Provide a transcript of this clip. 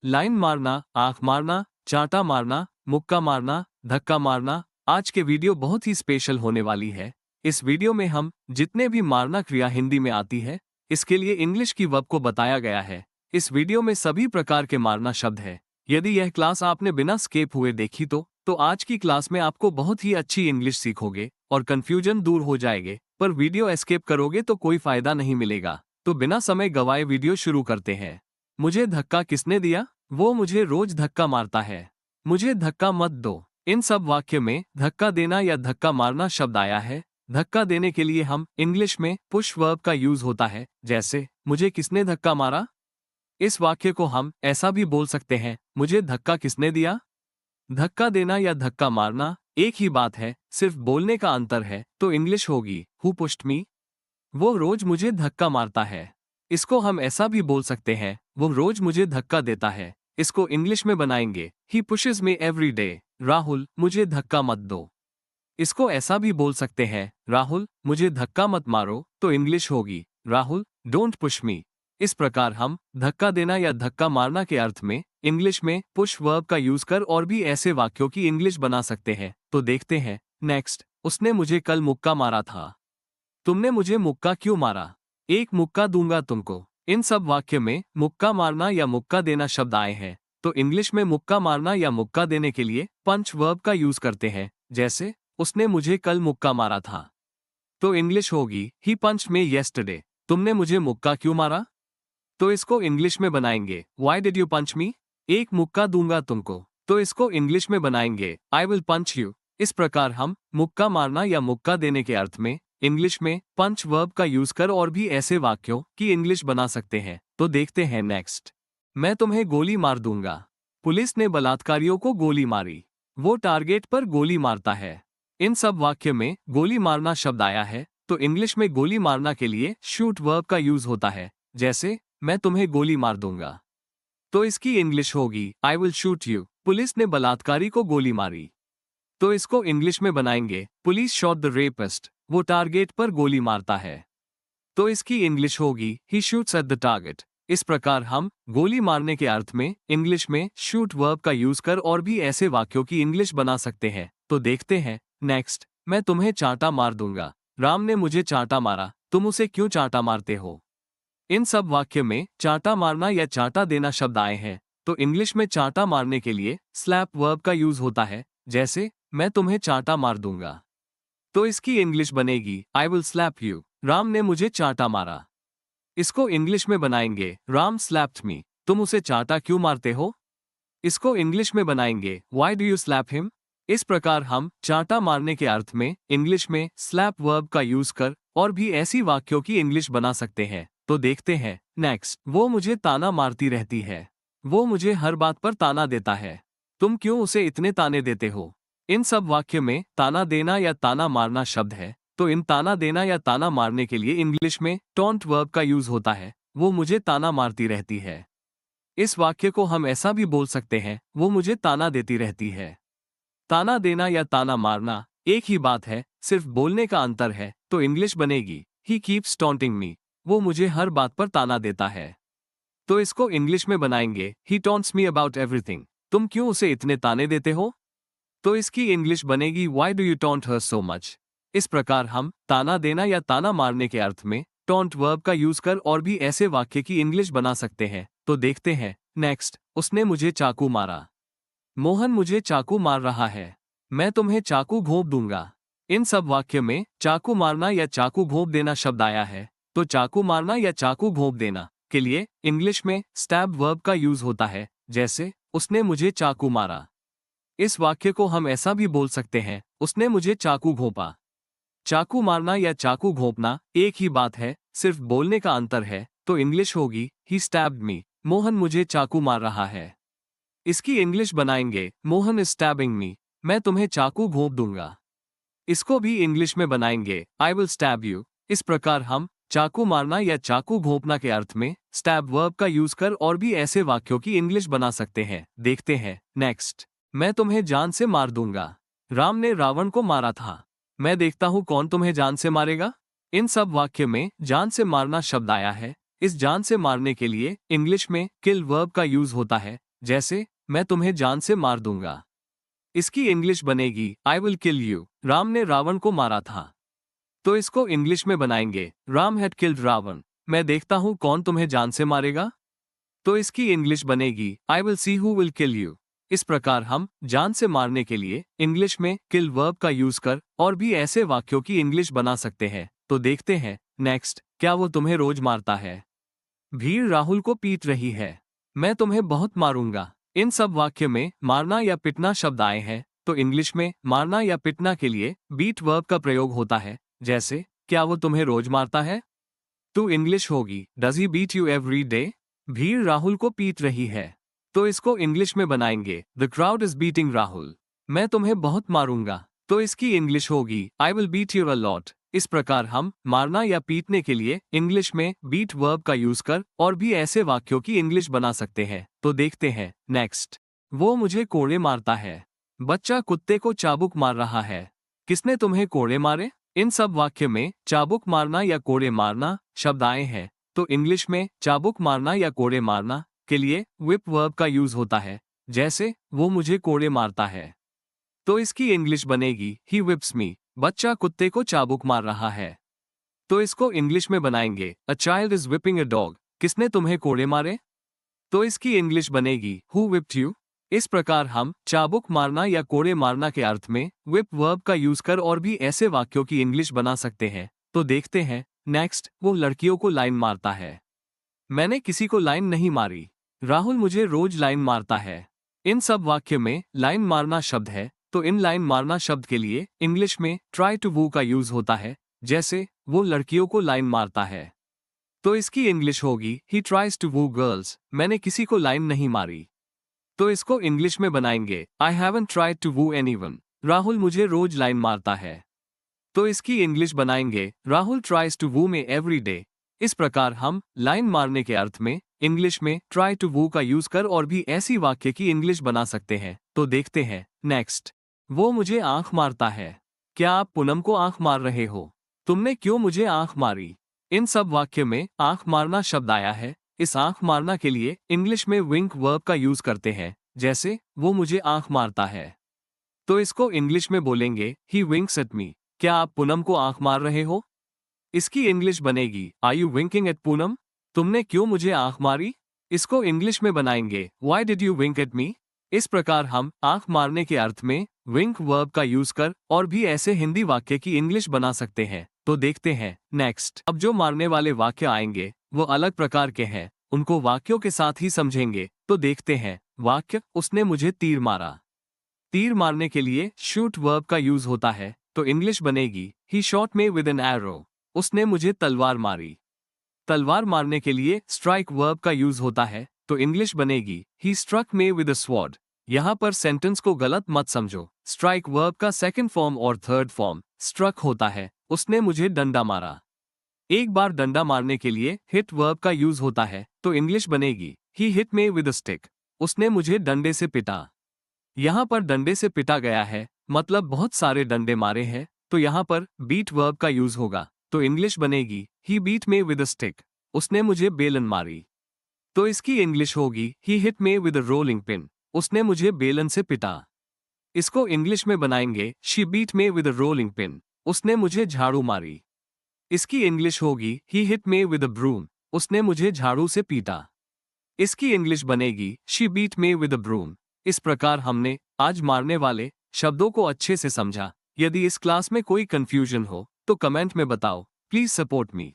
Line मारना, आंख मारना, चांटा मारना, मुक्का मारना, धक्का मारना। आज के वीडियो बहुत ही स्पेशल होने वाली है। इस वीडियो में हम जितने भी मारना क्रिया हिंदी में आती है, इसके लिए इंग्लिश की वर्ब को बताया गया है। इस वीडियो में सभी प्रकार के मारना शब्द है। यदि यह क्लास आपने बिना स्केप हुए देखी तो आज की क्लास में आपको बहुत ही अच्छी इंग्लिश सीखोगे और कंफ्यूजन दूर हो जाएंगे। पर वीडियो एस्केप करोगे तो कोई फायदा नहीं मिलेगा। तो बिना समय गवाए वीडियो शुरू करते हैं। मुझे धक्का किसने दिया? वो मुझे रोज धक्का मारता है। मुझे धक्का मत दो। इन सब वाक्य में धक्का देना या धक्का मारना शब्द आया है। धक्का देने के लिए हम इंग्लिश में पुश वर्ब का यूज होता है, जैसे मुझे किसने धक्का मारा। इस वाक्य को हम ऐसा भी बोल सकते हैं, मुझे धक्का किसने दिया। धक्का देना या धक्का मारना एक ही बात है, सिर्फ बोलने का अंतर है। तो इंग्लिश होगी हु पुश्ड मी। वो रोज मुझे धक्का मारता है। इसको हम ऐसा भी बोल सकते हैं, वो रोज मुझे धक्का देता है। इसको इंग्लिश में बनाएंगे he pushes me every day. Rahul, मुझे धक्का मत दो। इसको ऐसा भी बोल सकते हैं, राहुल मुझे धक्का मत मारो। तो इंग्लिश होगी राहुल डोंट पुश मी। इस प्रकार हम धक्का देना या धक्का मारना के अर्थ में इंग्लिश में पुश वर्ब का यूज कर और भी ऐसे वाक्यों की इंग्लिश बना सकते हैं। तो देखते हैं नेक्स्ट। उसने मुझे कल मुक्का मारा था। तुमने मुझे मुक्का क्यों मारा? एक मुक्का दूंगा तुमको। इन सब वाक्य में मुक्का मारना या मुक्का देना शब्द आए हैं। तो इंग्लिश में मुक्का मारना या मुक्का देने के लिए पंच वर्ब का यूज करते हैं, जैसे उसने मुझे कल मुक्का मारा था। तो इंग्लिश होगी ही पंच्ड मी येस्टरडे। तुमने मुझे मुक्का क्यों मारा? तो इसको इंग्लिश में बनाएंगे व्हाई डिड यू पंच मी। एक मुक्का दूंगा तुमको। तो इसको इंग्लिश में बनाएंगे आई विल पंच यू। इस प्रकार हम मुक्का मारना या मुक्का देने के अर्थ में इंग्लिश में पंच वर्ब का यूज कर और भी ऐसे वाक्यों की इंग्लिश बना सकते हैं। तो देखते हैं नेक्स्ट। मैं तुम्हें गोली मार दूंगा। पुलिस ने बलात्कारियों को गोली मारी। वो टारगेट पर गोली मारता है। इन सब वाक्य में गोली मारना शब्द आया है। तो इंग्लिश में गोली मारना के लिए शूट वर्ब का यूज होता है, जैसे मैं तुम्हें गोली मार दूंगा। तो इसकी इंग्लिश होगी I will shoot you. Police ने बलात्कारी को गोली मारी। तो इसको इंग्लिश में बनाएंगे पुलिस शॉट द रेपिस्ट। वो टारगेट पर गोली मारता है। तो इसकी इंग्लिश होगी ही शूट्स एट द टारगेट। इस प्रकार हम गोली मारने के अर्थ में इंग्लिश में शूट वर्ब का यूज कर और भी ऐसे वाक्यों की इंग्लिश बना सकते हैं। तो देखते हैं नेक्स्ट। मैं तुम्हें चांटा मार दूंगा। राम ने मुझे चांटा मारा। तुम उसे क्यों चांटा मारते हो? इन सब वाक्य में चांटा मारना या चांटा देना शब्द आए हैं। तो इंग्लिश में चांटा मारने के लिए स्लैप वर्ब का यूज होता है, जैसे मैं तुम्हें चांटा मार दूंगा। तो इसकी इंग्लिश बनेगी I will slap you. Ram ने मुझे चांटा मारा। इसको इंग्लिश में बनाएंगे राम स्लैप्ड मी। तुम उसे चांटा क्यों मारते हो? इसको इंग्लिश में बनाएंगे why do you slap him. इस प्रकार हम चांटा मारने के अर्थ में इंग्लिश में स्लैप वर्ब का यूज कर और भी ऐसी वाक्यों की इंग्लिश बना सकते हैं। तो देखते हैं नेक्स्ट। वो मुझे ताना मारती रहती है। वो मुझे हर बात पर ताना देता है। तुम क्यों उसे इतने ताने देते हो? इन सब वाक्य में ताना देना या ताना मारना शब्द है। तो इन ताना देना या ताना मारने के लिए इंग्लिश में टॉन्ट वर्ब का यूज होता है। वो मुझे ताना मारती रहती है। इस वाक्य को हम ऐसा भी बोल सकते हैं, वो मुझे ताना देती रहती है। ताना देना या ताना मारना एक ही बात है, सिर्फ बोलने का अंतर है। तो इंग्लिश बनेगी ही कीप्स टॉन्टिंग मी। वो मुझे हर बात पर ताना देता है। तो इसको इंग्लिश में बनाएंगे ही टॉन्ट्स मी अबाउट एवरीथिंग। तुम क्यों उसे इतने ताने देते हो? तो इसकी इंग्लिश बनेगी why do you taunt her so much. इस प्रकार हम ताना देना या ताना मारने के अर्थ में टॉन्ट वर्ब का यूज कर और भी ऐसे वाक्य की इंग्लिश बना सकते हैं। तो देखते हैं नेक्स्ट। उसने मुझे चाकू मारा। मोहन मुझे चाकू मार रहा है। मैं तुम्हें चाकू घोंप दूंगा। इन सब वाक्य में चाकू मारना या चाकू घोंप देना शब्द आया है। तो चाकू मारना या चाकू घोंप देना के लिए इंग्लिश में स्टैब वर्ब का यूज होता है, जैसे उसने मुझे चाकू मारा। इस वाक्य को हम ऐसा भी बोल सकते हैं, उसने मुझे चाकू घोंपा। चाकू मारना या चाकू घोंपना एक ही बात है, सिर्फ बोलने का अंतर है। तो इंग्लिश होगी ही स्टैब्ड मी। मोहन मुझे चाकू मार रहा है। इसकी इंग्लिश बनाएंगे मोहन इज स्टैबिंग मी। मैं तुम्हें चाकू घोंप दूंगा। इसको भी इंग्लिश में बनाएंगे आई विल स्टैब यू। इस प्रकार हम चाकू मारना या चाकू घोंपना के अर्थ में स्टैब वर्ब का यूज कर और भी ऐसे वाक्यों की इंग्लिश बना सकते हैं। देखते हैं नेक्स्ट। मैं तुम्हें जान से मार दूंगा। राम ने रावण को मारा था। मैं देखता हूं कौन तुम्हें जान से मारेगा। इन सब वाक्य में जान से मारना शब्द आया है। इस जान से मारने के लिए इंग्लिश में किल वर्ब का यूज होता है, जैसे मैं तुम्हें जान से मार दूंगा। इसकी इंग्लिश बनेगी I will kill you. Ram ने रावण को मारा था, तो इसको इंग्लिश में बनाएंगे राम हैड किल्ड रावण। मैं देखता हूं कौन तुम्हें जान से मारेगा, तो इसकी इंग्लिश बनेगी I will see who will kill you. इस प्रकार हम जान से मारने के लिए इंग्लिश में किल वर्ब का यूज कर और भी ऐसे वाक्यों की इंग्लिश बना सकते हैं। तो देखते हैं नेक्स्ट, क्या वो तुम्हें रोज मारता है? भीड़ राहुल को पीट रही है। मैं तुम्हें बहुत मारूंगा। इन सब वाक्य में मारना या पिटना शब्द आए हैं, तो इंग्लिश में मारना या पिटना के लिए बीट वर्ब का प्रयोग होता है, जैसे क्या वो तुम्हें रोज मारता है? तो इंग्लिश होगी does he beat you every day? भीड़ राहुल को पीट रही है, तो इसको इंग्लिश में बनाएंगे the crowd is beating Rahul. मैं तुम्हें बहुत मारूंगा, तो इसकी इंग्लिश होगी I will beat you a lot. इस प्रकार हम मारना या पीटने के लिए इंग्लिश में बीट वर्ब का यूज कर और भी ऐसे वाक्यों की इंग्लिश बना सकते हैं। तो देखते हैं नेक्स्ट, वो मुझे कोड़े मारता है। बच्चा कुत्ते को चाबुक मार रहा है। किसने तुम्हें कोड़े मारे? इन सब वाक्य में चाबुक मारना या कोड़े मारना शब्द आए हैं, तो इंग्लिश में चाबुक मारना या कोड़े मारना के लिए whip वर्ब का यूज होता है, जैसे वो मुझे कोड़े मारता है। तो इसकी इंग्लिश बनेगी ही whips me। बच्चा कुत्ते को चाबुक मार रहा है, तो इसको इंग्लिश में बनाएंगे a child is whipping a dog। किसने तुम्हें कोड़े मारे? तो इसकी इंग्लिश बनेगी who whipped you। इस प्रकार हम चाबुक मारना या कोड़े मारना के अर्थ में whip वर्ब का यूज कर और भी ऐसे वाक्यों की इंग्लिश बना सकते हैं। तो देखते हैं नेक्स्ट, वो लड़कियों को लाइन मारता है। मैंने किसी को लाइन नहीं मारी। राहुल मुझे रोज लाइन मारता है। इन सब वाक्य में लाइन मारना शब्द है, तो इन लाइन मारना शब्द के लिए इंग्लिश में ट्राई टू वू का यूज होता है, जैसे वो लड़कियों को लाइन मारता है। तो इसकी इंग्लिश होगी he tries to woo girls. मैंने किसी को लाइन नहीं मारी, तो इसको इंग्लिश में बनाएंगे I haven't tried to woo anyone. Rahul मुझे रोज लाइन मारता है, तो इसकी इंग्लिश बनाएंगे Rahul tries to woo me every day. इस प्रकार हम लाइन मारने के अर्थ में इंग्लिश में ट्राई टू वू का यूज कर और भी ऐसी वाक्य की इंग्लिश बना सकते हैं। तो देखते हैं नेक्स्ट, वो मुझे आंख मारता है। क्या आप पूनम को आंख मार रहे हो? तुमने क्यों मुझे आंख मारी? इन सब वाक्य में आंख मारना शब्द आया है। इस आंख मारना के लिए इंग्लिश में विंक वर्ब का यूज करते हैं, जैसे वो मुझे आंख मारता है, तो इसको इंग्लिश में बोलेंगे ही विंक्स एट मी। क्या आप पूनम को आंख मार रहे हो? इसकी इंग्लिश बनेगी are you winking at Poonam? तुमने क्यों मुझे आंख मारी? इसको इंग्लिश में बनाएंगे why did you wink at me? इस प्रकार हम आंख मारने के अर्थ में विंक वर्ब का यूज कर और भी ऐसे हिंदी वाक्य की इंग्लिश बना सकते हैं। तो देखते हैं नेक्स्ट, अब जो मारने वाले वाक्य आएंगे वो अलग प्रकार के हैं, उनको वाक्यों के साथ ही समझेंगे। तो देखते हैं वाक्य, उसने मुझे तीर मारा। तीर मारने के लिए शूट वर्ब का यूज होता है, तो इंग्लिश बनेगी he shot me with an arrow. उसने मुझे तलवार मारी। तलवार मारने के लिए स्ट्राइक वर्ब का यूज होता है, तो इंग्लिश बनेगी he struck me with a sword. यहाँ पर सेंटेंस को गलत मत समझो। स्ट्राइक वर्ब का सेकंड फॉर्म और थर्ड फॉर्म स्ट्रक होता है। उसने मुझे डंडा मारा। एक बार डंडा मारने के लिए हिट वर्ब का यूज होता है, तो इंग्लिश बनेगी he hit me with a stick. उसने मुझे डंडे से पिटा। यहाँ पर डंडे से पिटा गया है, मतलब बहुत सारे डंडे मारे हैं, तो यहाँ पर बीट वर्ब का यूज होगा, तो इंग्लिश बनेगी he beat me with a stick. उसने मुझे बेलन मारी, तो इसकी इंग्लिश होगी he hit me with a rolling pin. उसने मुझे बेलन से पिटा। इसको इंग्लिश में बनाएंगे she beat me with a rolling pin. उसने मुझे झाड़ू मारी। इसकी इंग्लिश होगी he hit me with a broom. उसने मुझे झाड़ू से पीटा। इसकी इंग्लिश बनेगी she beat me with a broom. इस प्रकार हमने आज मारने वाले शब्दों को अच्छे से समझा। यदि इस क्लास में कोई कंफ्यूजन हो तो कमेंट में बताओ। Please support me.